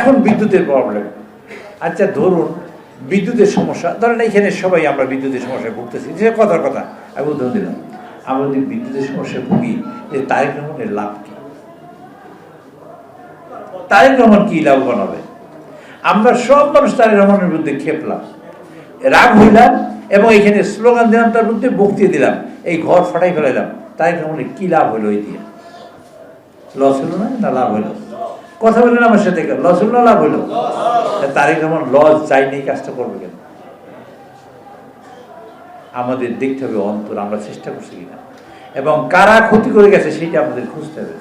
এখন বিদ্যুতের প্রবলেম। আচ্ছা ধরুন বিদ্যুতের সমস্যা, ধরেন এইখানে সবাই আমরা বিদ্যুতের সমস্যায় ভুগতেছি, যে কথার কথা আমি উদাহরণ দিলাম। আমরা যদি বিদ্যুতের সমস্যায় ভুগি, যে তারেক রহমানের লাভ কি? তারেক রহমান কি লাভবান হবে? আমরা সব মানুষ তারেক রহমানের বিরুদ্ধে খেপলাম, রাগ হইলাম এবং এখানে স্লোগান দিলাম, তার বিরুদ্ধে বক্তৃতা দিলাম, এই ঘর ফাটাই ফেলাইলাম। তারেক রহমানের কি লাভ হইলো? এই দিয়ে লস হলো না লাভ হইলো? কথা বললেন আমার সাথে, লস হলো না লাভ হইলো? তারেক রহমান লস যায়নি, কাজটা করবে কেন? আমাদের দেখতে হবে অন্তর, আমরা চেষ্টা করছি কিনা, এবং কারা ক্ষতি করে গেছে সেটা আমাদের খুঁজতে হবে।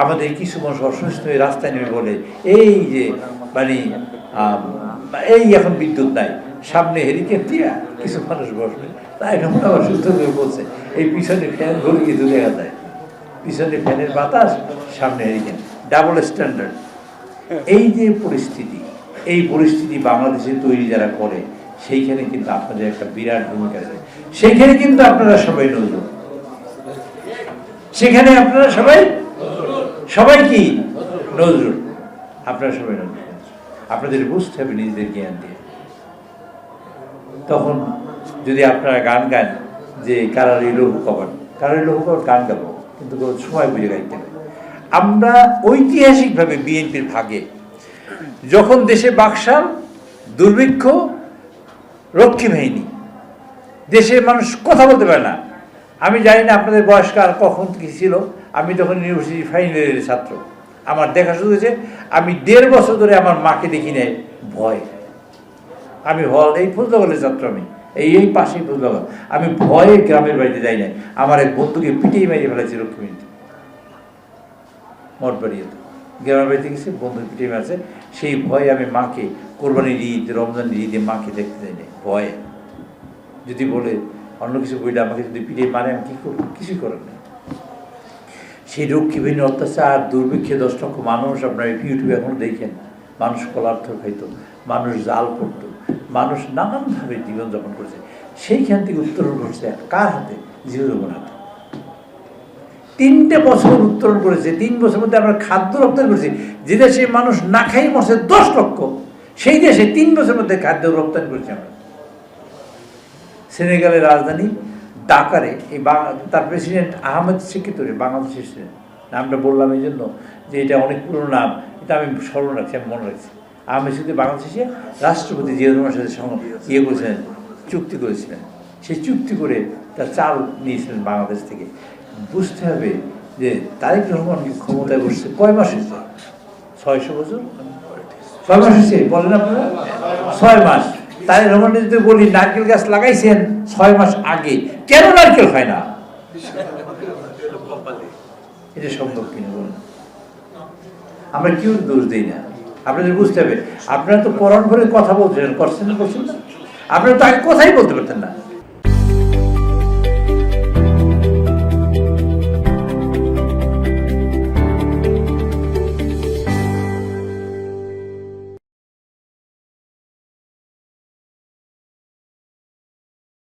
আমাদের কিছু মানুষ অসুস্থ হয়ে রাস্তায় নেমে বলে, এই যে মানে এই এখন বিদ্যুৎ নাই, সামনে হেরিকেন দিয়া কিছু মানুষ বসবে। তাই এখন আবার সুস্থ হয়ে বলছে, এই পিছনে ফ্যান ঘুরে কিন্তু দেখা যায়, পিছনে ফ্যানের বাতাস, সামনে হেরিকেন, ডাবল স্ট্যান্ডার্ড। এই যে পরিস্থিতি, এই পরিস্থিতি বাংলাদেশে তৈরি যারা করে, সেইখানে কিন্তু আপনাদের একটা বিরাট ভূমিকা আছে। সেইখানে কিন্তু আপনারা সবাই নজর, সেখানে আপনারা সবাই কি নজর, আপনারা সবাই নজর। আপনাদের বুঝতে হবে নিজেদের জ্ঞান দিয়ে। তখন যদি আপনারা গান গান যে কারারি লঘু কবর, কারারি লঘু কবর গান গাবো, কিন্তু সময় বুঝে গাইতে হবে। আমরা ঐতিহাসিকভাবে বিএনপির ভাগে যখন দেশে বাকশাল, দুর্ভিক্ষ, রক্ষী বাহিনী, দেশের মানুষ কথা বলতে পারে না। আমি জানি না আপনাদের বয়সকাল কখন কি ছিল, আমি তখন ইউনিভার্সিটি ফাইনাল ইয়ারের ছাত্র। আমার দেখা শুরু হয়েছে, আমি 1.5 বছর ধরে আমার মাকে দেখি নাই ভয়। আমি হল এই ফুলজগলের ছাত্র, আমি এই পাশেই ফুলজগল, আমি ভয়ে গ্রামের বাড়িতে যাই নাই। আমার এক বন্ধুকে পিটিয়ে মেরে ফেলেছে রক্ষী বাহিনী, মঠবাড়িয়ে গ্রামের বাড়িতে গেছে, বন্ধু পিটিয়ে মেরেছে। সেই ভয়ে আমি মাকে কোরবানির ঈদ, রমজানের ঈদে মাকে দেখতে যাই নাই ভয়ে। যদি বলে অন্য কিছু বইলে আমাকে যদি পিটিয়ে মারে, আমি কী করবো? কিছুই করার নেই। সেই রক্ষী বাহিনীর অত্যাচার, দুর্ভিক্ষে 10 লক্ষ মানুষ, আপনার ইউটিউবে এখনো দেখেন, মানুষ পদার্থ খাইত, মানুষ জাল করত, মানুষ নানানভাবে জীবনযাপন করছে। সেইখান থেকে উত্তরণ করছে কার হাতে? জিয়াউর রহমান হাতে। 3টে বছর উত্তরণ করেছে। 3 বছরের মধ্যে আমরা খাদ্য রপ্তানি করেছি। যে দেশে মানুষ না খাই মরছে 10 লক্ষ, সেই দেশে 3 বছরের মধ্যে খাদ্য রপ্তানি করেছি আমরা। সেনেগালের রাজধানী ডাকারে এই তার প্রেসিডেন্ট আহমেদ সেক্রেটারি, বাংলাদেশের প্রেসিডেন্ট, নামটা বললাম এই জন্য যে এটা অনেক পুরনো নাম, এটা আমি স্মরণ রাখছি, আমি মনে রাখছি। আহমেদ সেক্রেটারি বাংলাদেশে রাষ্ট্রপতি জিয়াউর রহমানের সাথে ইয়ে করেছিলেন, চুক্তি করেছিলেন। সেই চুক্তি করে তার চাল নিয়েছিলেন বাংলাদেশ থেকে। বুঝতে হবে যে তারেক রহমান ক্ষমতায় বসছে কয় মাস হয়েছে? 600 বছর? 6 মাস হয়েছে বলেন আপনারা? 6 মাস। তারেক রহমান যদি বলি নারকেল গাছ লাগাইছেন 6 মাস আগে, কেন নারকেল হয় না? এটা সম্ভব কিনা বলুন? আমরা কেউ দোষ দিই না। আপনাদের বুঝতে হবে, আপনারা তো পরণ ভরে কথা বলছেন, করছেন না? আপনারা তো আগে কথাই বলতে পারতেন না।